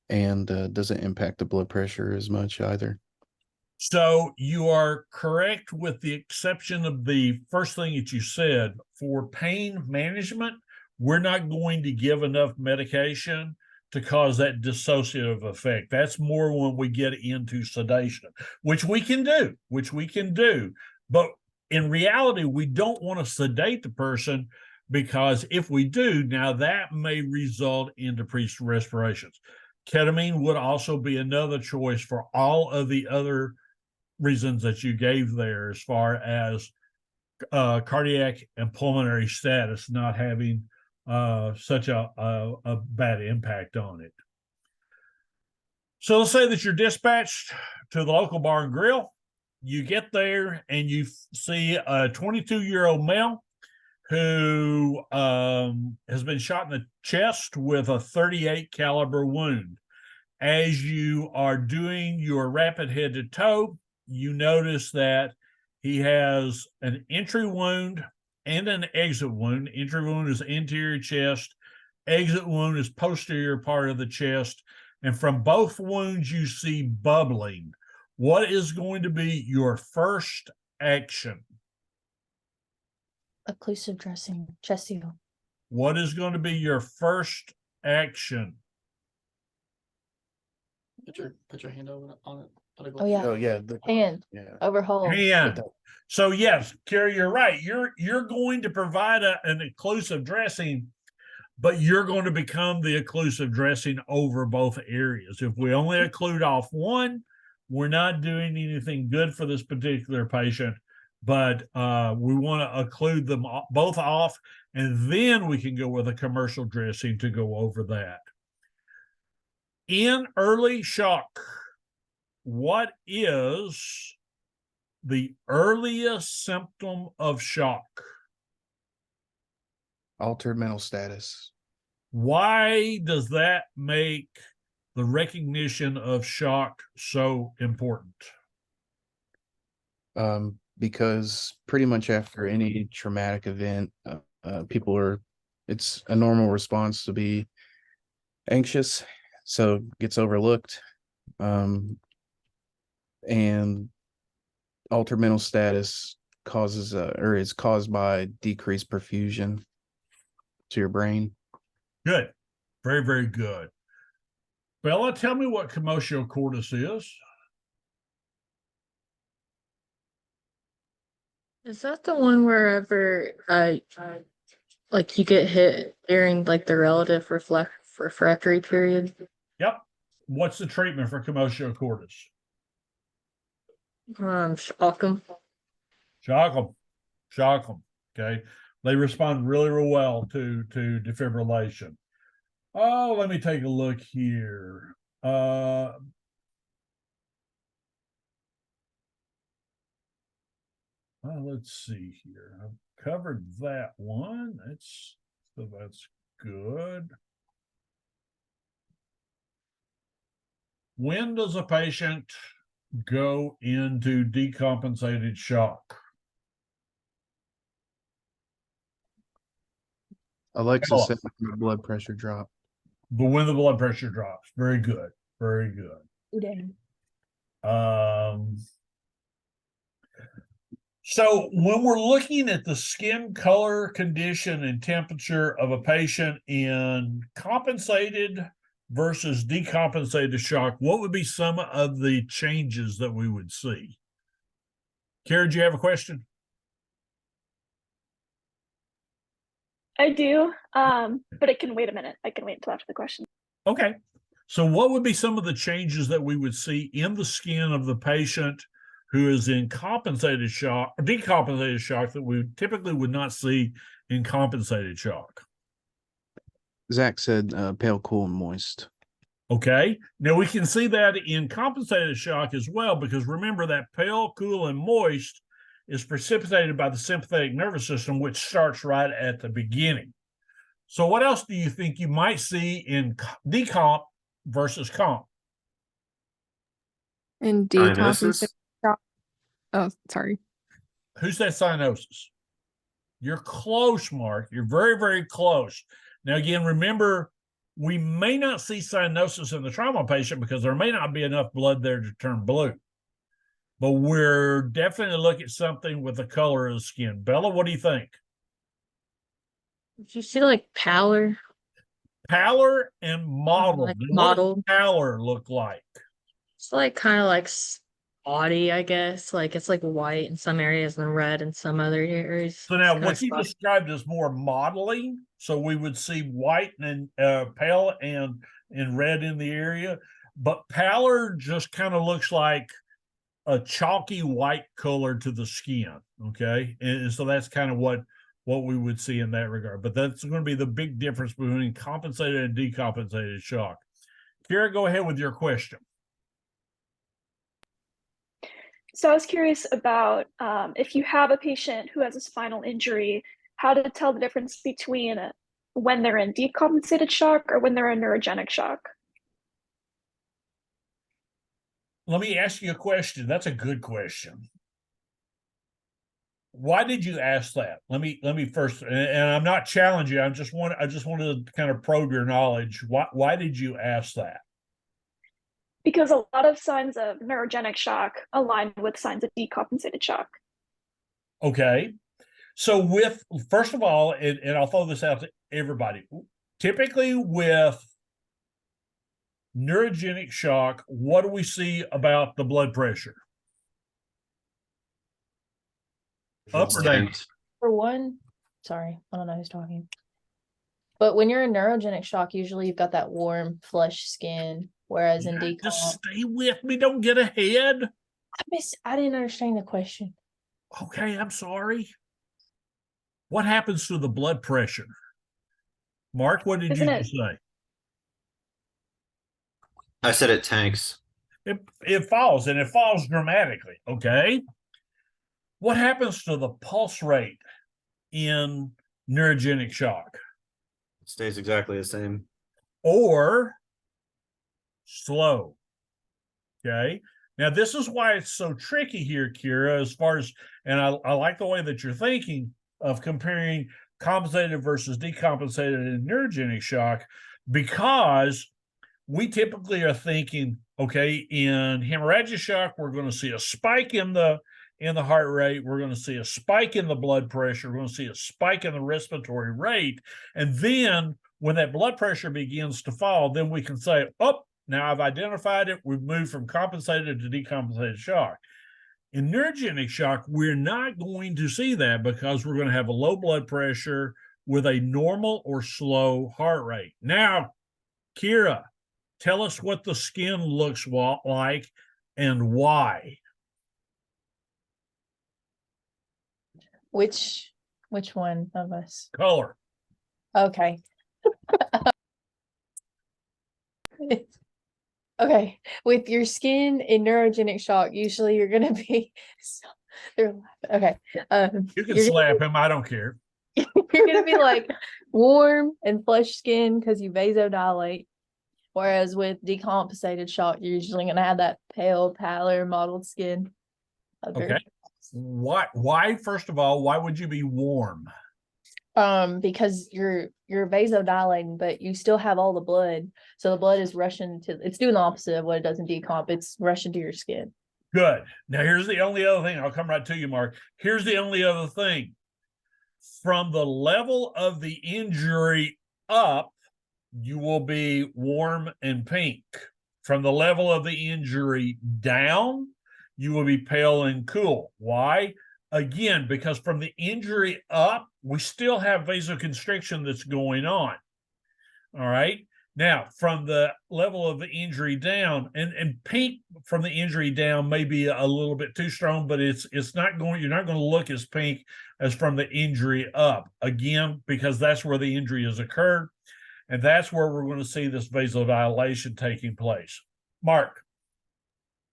S4: and doesn't impact the blood pressure as much either.
S1: So you are correct with the exception of the first thing that you said. For pain management, we're not going to give enough medication to cause that dissociative effect. That's more when we get into sedation, which we can do. But in reality, we don't want to sedate the person, because if we do, now that may result in decreased respirations. Ketamine would also be another choice for all of the other reasons that you gave there, as far as cardiac and pulmonary status not having such a bad impact on it. So let's say that you're dispatched to the local bar and grill. You get there and you see a 22-year-old male who has been shot in the chest with a 38 caliber wound. As you are doing your rapid head to toe, you notice that he has an entry wound and an exit wound. Entry wound is anterior chest. Exit wound is posterior part of the chest. And from both wounds, you see bubbling. What is going to be your first action?
S5: Occlusive dressing, chest seal.
S1: What is going to be your first action?
S10: Put your hand over on it.
S5: Oh yeah,
S4: Oh yeah,
S5: hand
S4: yeah.
S5: overhold.
S1: Hand. So yes, Carrie, you're right. You're going to provide an occlusive dressing, but you're going to become the occlusive dressing over both areas. If we only occlude off one, we're not doing anything good for this particular patient. But we want to occlude them both off, and then we can go with a commercial dressing to go over that. In early shock, what is the earliest symptom of shock?
S4: Altered mental status.
S1: Why does that make the recognition of shock so important?
S4: Because pretty much after any traumatic event, it's a normal response to be anxious, so it gets overlooked. And altered mental status is caused by decreased perfusion to your brain.
S1: Good. Very, very good. Bella, tell me what commotio cordis is.
S8: Is that the one wherever like you get hit during like the relative refractory period?
S1: Yep. What's the treatment for commotio cordis?
S8: Shock 'em.
S1: Shock them. Okay. They respond really, really well to defibrillation. Oh, let me take a look here. Let's see here. I've covered that one. That's good. When does a patient go into decompensated shock?
S4: Alexis said my blood pressure dropped.
S1: But when the blood pressure drops. Very good. Very good. So when we're looking at the skin color, condition, and temperature of a patient in compensated versus decompensated shock, what would be some of the changes that we would see? Kara, do you have a question?
S7: I do, but it can wait a minute. I can wait until after the question.
S1: Okay. So what would be some of the changes that we would see in the skin of the patient who is in compensated shock or decompensated shock that we typically would not see in compensated shock?
S4: Zach said pale, cool, and moist.
S1: Okay. Now we can see that in compensated shock as well, because remember that pale, cool, and moist is precipitated by the sympathetic nervous system, which starts right at the beginning. So what else do you think you might see in decomp versus comp?
S2: And
S6: Cyanosis?
S2: decompensated. Oh, sorry.
S1: Who said cyanosis? You're close, Mark. You're very, very close. Now, again, remember, we may not see cyanosis in the trauma patient because there may not be enough blood there to turn blue. But we're definitely looking at something with the color of the skin. Bella, what do you think?
S8: Did you see like pallor?
S1: Pallor and mottled.
S8: Like
S1: And what does
S8: mottled.
S1: pallor look like?
S8: It's like kind of like spotty, I guess. Like it's like white in some areas and red in some other areas.
S1: So now
S8: It's kinda
S1: what you
S8: spotty.
S1: described is more modeling. So we would see white and pale and red in the area, but pallor just kind of looks like a chalky white color to the skin. Okay. And so that's kind of what we would see in that regard. But that's going to be the big difference between compensated and decompensated shock. Kira, go ahead with your question.
S7: So I was curious about if you have a patient who has a spinal injury, how to tell the difference between when they're in decompensated shock or when they're in neurogenic shock.
S1: Let me ask you a question. That's a good question. Why did you ask that? Let me first, and I'm not challenging you. I just wanted to kind of probe your knowledge. Why did you ask that?
S7: Because a lot of signs of neurogenic shock align with signs of decompensated shock.
S1: Okay. So first of all, and I'll throw this out to everybody, typically with neurogenic shock, what do we see about the blood pressure? Up or down?
S5: For one, sorry, I don't know who's talking. But when you're in neurogenic shock, usually you've got that warm, flush skin, whereas in decomp,
S1: Just stay with me. Don't get ahead.
S5: I didn't understand the question.
S1: Okay, I'm sorry. What happens to the blood pressure? Mark, what did
S7: Isn't
S1: you
S7: it-
S1: just say?
S6: I said it tanks.
S1: It falls, and it falls dramatically. Okay. What happens to the pulse rate in neurogenic shock?
S6: It stays exactly the same.
S1: Or slow. Okay. Now, this is why it's so tricky here, Kira, as far as, and I like the way that you're thinking of comparing compensated versus decompensated in neurogenic shock, because we typically are thinking, okay, in hemorrhagic shock, we're going to see a spike in the heart rate. We're going to see a spike in the blood pressure. We're going to see a spike in the respiratory rate. And then when that blood pressure begins to fall, then we can say, oh, now I've identified it. We've moved from compensated to decompensated shock. In neurogenic shock, we're not going to see that because we're going to have a low blood pressure with a normal or slow heart rate. Now, Kira, tell us what the skin looks like and why.
S5: Which one of us?
S1: Color.
S5: Okay. Okay. With your skin in neurogenic shock, usually you're gonna be They're laughing. Okay.
S1: You can
S5: you're
S1: slap him. I don't care.
S5: you're gonna be like warm and flush skin because you vasodilate. Whereas with decompensated shock, you're usually gonna have that pale, pallor, mottled skin.
S1: Okay. Why, first of all, why would you be warm?
S5: Because you're vasodilating, but you still have all the blood. So the blood is rushing to, it's doing the opposite of what it does in decomp. It's rushing to your skin.
S1: Good. Now, here's the only other thing. I'll come right to you, Mark. Here's the only other thing. From the level of the injury up, you will be warm and pink. From the level of the injury down, you will be pale and cool. Why? Again, because from the injury up, we still have vasoconstriction that's going on. All right. Now, from the level of the injury down, and pink from the injury down may be a little bit too strong, but it's not going, you're not going to look as pink as from the injury up. Again, because that's where the injury has occurred. And that's where we're going to see this vasodilation taking place. Mark.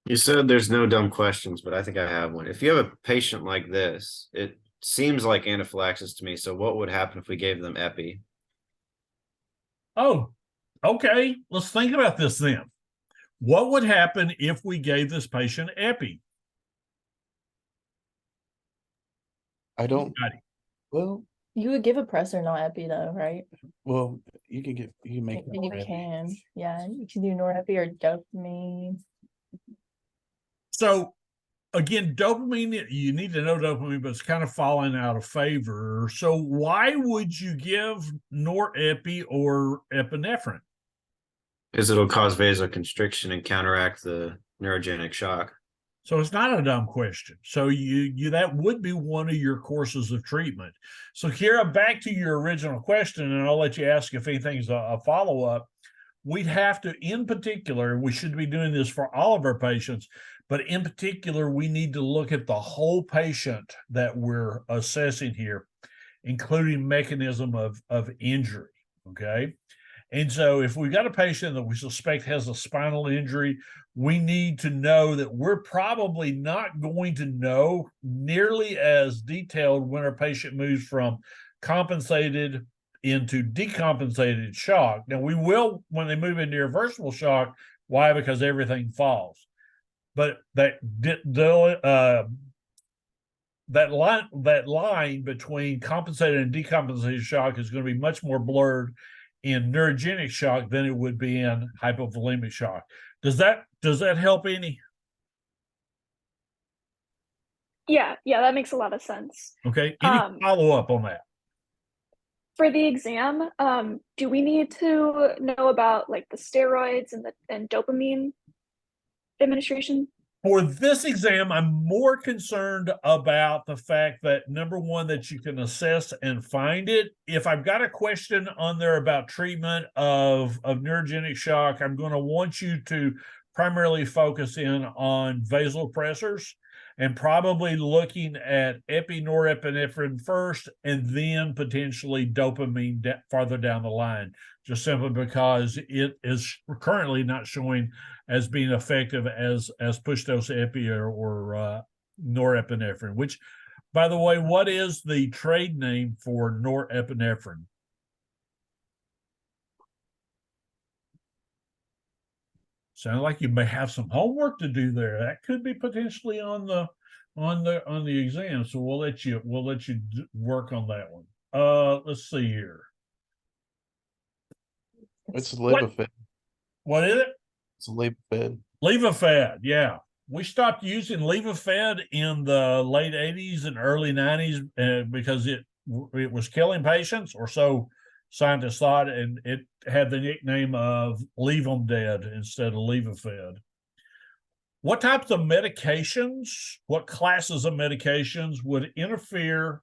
S6: You said there's no dumb questions, but I think I have one. If you have a patient like this, it seems like anaphylaxis to me. So what would happen if we gave them epi?
S1: Oh, okay. Let's think about this then. What would happen if we gave this patient epi?
S4: I don't. Well,
S5: You would give a pressor, not epi, though, right?
S4: well, you can make.
S5: You can. Yeah, you can do norepi or dopamine.
S1: So again, dopamine, you need to know dopamine, but it's kind of falling out of favor. So why would you give norepi or epinephrine?
S6: Because it'll cause vasoconstriction and counteract the neurogenic shock.
S1: So it's not a dumb question. So you that would be one of your courses of treatment. So Kira, back to your original question, and I'll let you ask if anything's a follow-up. We'd have to, in particular, we should be doing this for all of our patients, but in particular, we need to look at the whole patient that we're assessing here, including mechanism of injury, okay? And so if we've got a patient that we suspect has a spinal injury, we need to know that we're probably not going to know nearly as detailed when our patient moves from compensated into decompensated shock. Now, we will when they move into irreversible shock. Why? Because everything falls. But that line between compensated and decompensated shock is going to be much more blurred in neurogenic shock than it would be in hypovolemic shock. Does that help any?
S7: Yeah, that makes a lot of sense.
S1: Okay. Any follow-up on that?
S7: For the exam, do we need to know about like the steroids and dopamine administration?
S1: For this exam, I'm more concerned about the fact that, number one, that you can assess and find it. If I've got a question on there about treatment of neurogenic shock, I'm going to want you to primarily focus in on vasopressors and probably looking at norepinephrine first and then potentially dopamine farther down the line, just simply because it is currently not showing as being effective as push dose epi or norepinephrine, which, by the way, what is the trade name for norepinephrine? Sounds like you may have some homework to do there. That could be potentially on the exam. So we'll let you work on that one. Let's see here.
S4: It's Levofed.
S1: What is it?
S4: It's Levofed.
S1: Levofed, yeah. We stopped using Levofed in the late 80s and early 90s because it was killing patients, or so scientists thought, and it had the nickname of Leave 'em Dead instead of Levofed. What types of medications, what classes of medications would interfere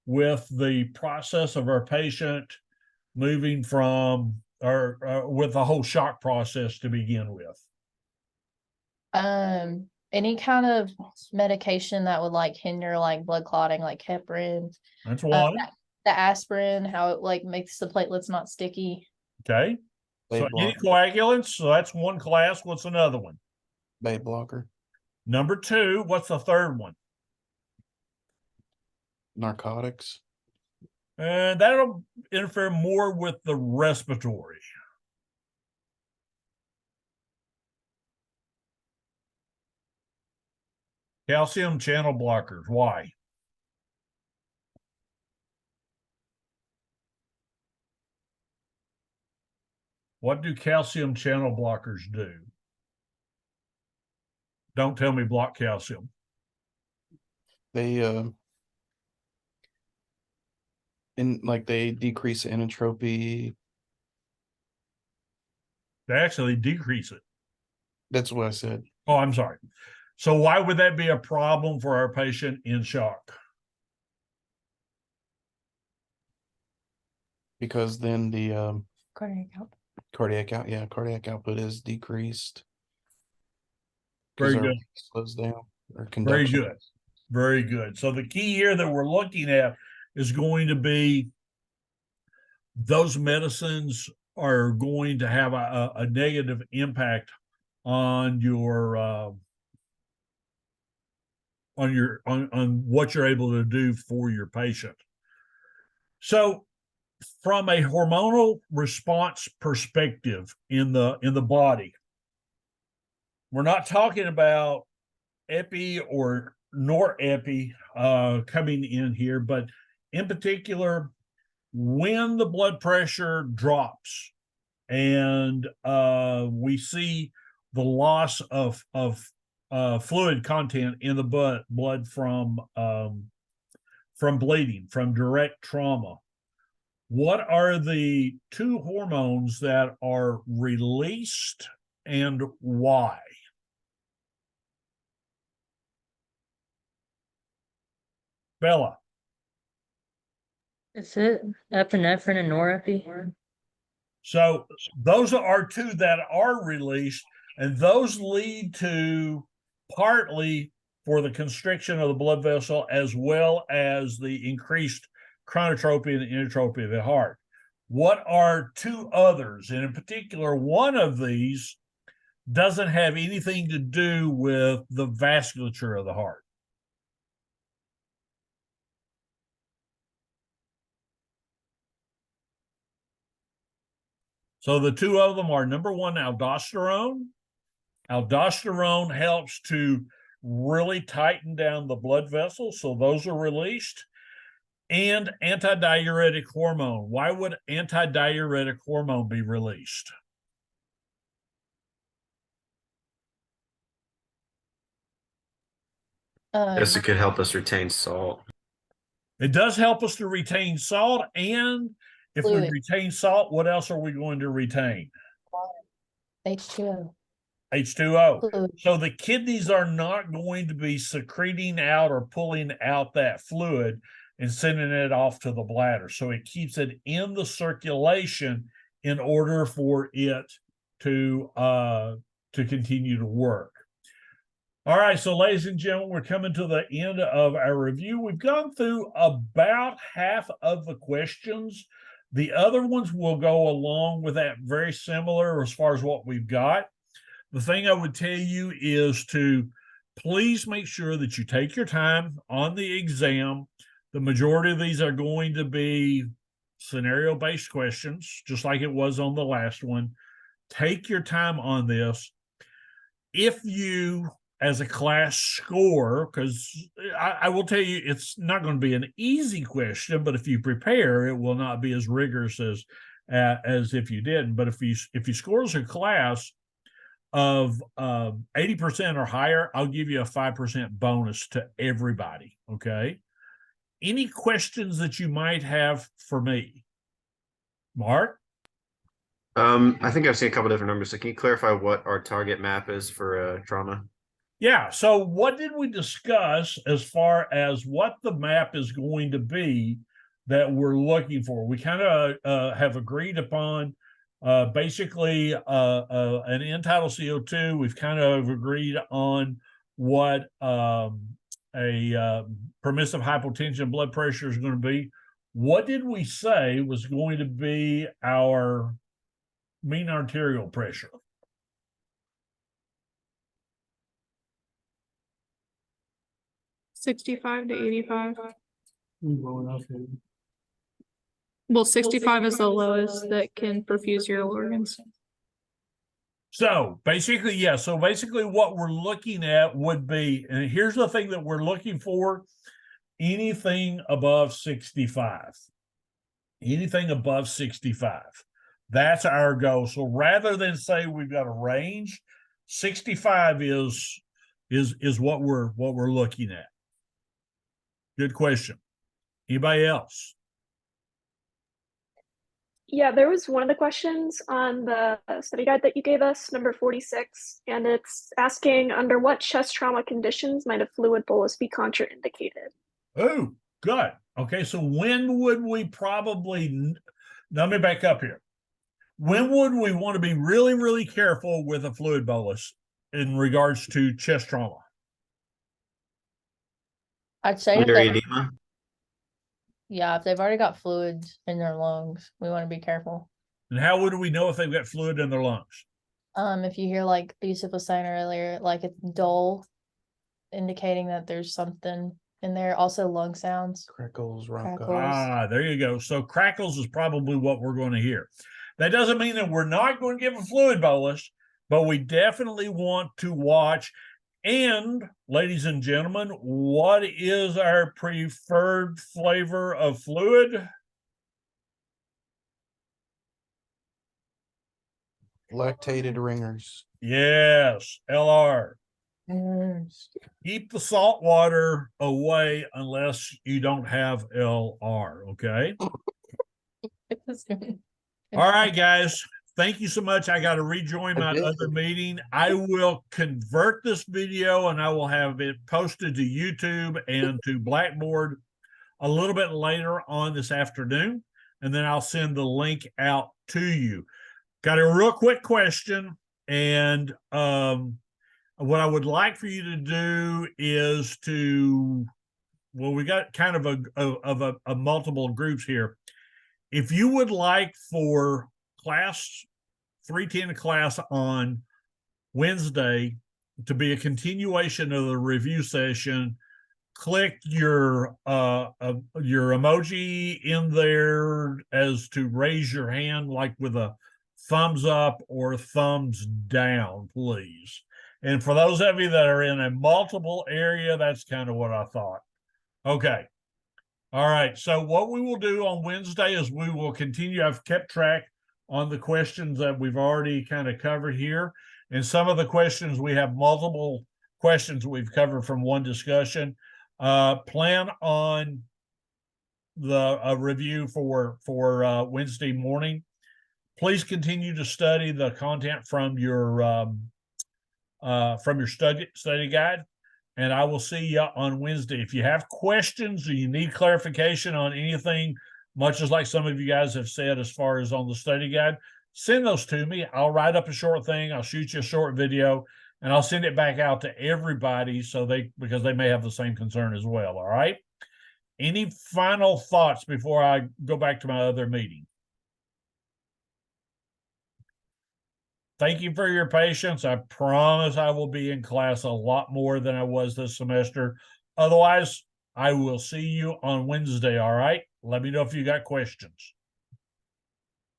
S1: with the process of our patient moving from or with the whole shock process to begin with?
S5: Any kind of medication that would like hinder like blood clotting, like heparin.
S1: That's one.
S5: The aspirin, how it like makes the platelets not sticky.
S1: Okay. So anticoagulants, so that's one class. What's another one?
S4: Beta blocker.
S1: Number two, what's the third one?
S4: narcotics.
S1: And that'll interfere more with the respiratory. Calcium channel blockers. Why? What do calcium channel blockers do? Don't tell me block calcium.
S4: They they decrease inotropy.
S1: They actually decrease it.
S4: That's what I said.
S1: Oh, I'm sorry. So why would that be a problem for our patient in shock?
S4: Because then the
S5: Cardiac
S4: cardiac output is decreased.
S1: Very
S4: 'Cause our
S1: good.
S4: slows down or
S1: Very
S4: conduction.
S1: good. Very good. So the key here that we're looking at is going to be those medicines are going to have a negative impact on your on what you're able to do for your patient. So from a hormonal response perspective in the body, we're not talking about epi or norepi coming in here, but in particular, when the blood pressure drops and we see the loss of fluid content in the blood from bleeding, from direct trauma, what are the two hormones that are released and why? Bella.
S8: Is it epinephrine and norepi?
S1: So those are two that are released, and those lead to partly for the constriction of the blood vessel as well as the increased chronotropy and inotropy of the heart. What are two others? And in particular, one of these doesn't have anything to do with the vasculature of the heart. So the two of them are, number one, aldosterone. Aldosterone helps to really tighten down the blood vessels, so those are released. And antidiuretic hormone. Why would antidiuretic hormone be released?
S6: Guess it could help us retain salt.
S1: It does help us to retain salt, and if we
S5: Fluid.
S1: retain salt, what else are we going to retain?
S5: H2O.
S1: H2O.
S5: Fluid.
S1: So the kidneys are not going to be secreting out or pulling out that fluid and sending it off to the bladder. So it keeps it in the circulation in order for it to continue to work. All right, so ladies and gentlemen, we're coming to the end of our review. We've gone through about half of the questions. The other ones will go along with that, very similar as far as what we've got. The thing I would tell you is to please make sure that you take your time on the exam. The majority of these are going to be scenario-based questions, just like it was on the last one. Take your time on this. If you, as a class, score, because I will tell you, it's not going to be an easy question, but if you prepare, it will not be as rigorous as if you didn't. But if you score as a class of 80% or higher, I'll give you a 5% bonus to everybody. Okay. Any questions that you might have for me? Mark?
S6: I think I've seen a couple different numbers. So can you clarify what our target map is for trauma?
S1: Yeah. So what did we discuss as far as what the map is going to be that we're looking for? We kind of have agreed upon basically an end-tidal CO2. We've kind of agreed on what a permissive hypotension blood pressure is going to be. What did we say was going to be our mean arterial pressure?
S2: $65 to $85. Well, 65 is the lowest that can perfuse your organs.
S1: So basically, yeah. So basically what we're looking at would be, and here's the thing that we're looking for, anything above 65. Anything above 65. That's our goal. So rather than say we've got a range, 65 is what we're looking at. Good question. Anybody else?
S7: Yeah, there was one of the questions on the study guide that you gave us, number 46, and it's asking under what chest trauma conditions might a fluid bolus be contraindicated?
S1: Oh, good. Okay, so when would we probably, let me back up here. When would we want to be really, really careful with a fluid bolus in regards to chest trauma?
S5: I'd say if
S6: Under
S5: they,
S6: edema.
S5: yeah, if they've already got fluids in their lungs, we want to be careful.
S1: And how would we know if they've got fluid in their lungs?
S5: If you hear like Yusuf was saying earlier, like it's dull, indicating that there's something in there. Also lung sounds.
S4: Crackles, rock
S5: Crackles.
S1: Ah, there you go. So crackles is probably what we're going to hear. That doesn't mean that we're not going to give a fluid bolus, but we definitely want to watch. And ladies and gentlemen, what is our preferred flavor of fluid?
S4: Lactated ringers.
S1: Yes, LR.
S5: Yes.
S1: Keep the salt water away unless you don't have LR, okay? All right, guys. Thank you so much. I got to rejoin my other meeting. I will convert this video and I will have it posted to YouTube and to Blackboard a little bit later on this afternoon. And then I'll send the link out to you. Got a real quick question. And what I would like for you to do is to, well, we got kind of a multiple groups here. If you would like for class 310 class on Wednesday to be a continuation of the review session, click your emoji in there as to raise your hand, like with a thumbs up or thumbs down, please. And for those of you that are in a multiple area, that's kind of what I thought. Okay. All right. So what we will do on Wednesday is we will continue. I've kept track on the questions that we've already kind of covered here. And some of the questions, we have multiple questions we've covered from one discussion. Plan on the review for Wednesday morning. Please continue to study the content from your study guide. And I will see you on Wednesday. If you have questions or you need clarification on anything, much as like some of you guys have said as far as on the study guide, send those to me. I'll write up a short thing. I'll shoot you a short video and I'll send it back out to everybody because they may have the same concern as well. All right. Any final thoughts before I go back to my other meeting? Thank you for your patience. I promise I will be in class a lot more than I was this semester. Otherwise, I will see you on Wednesday, all right? Let me know if you got questions.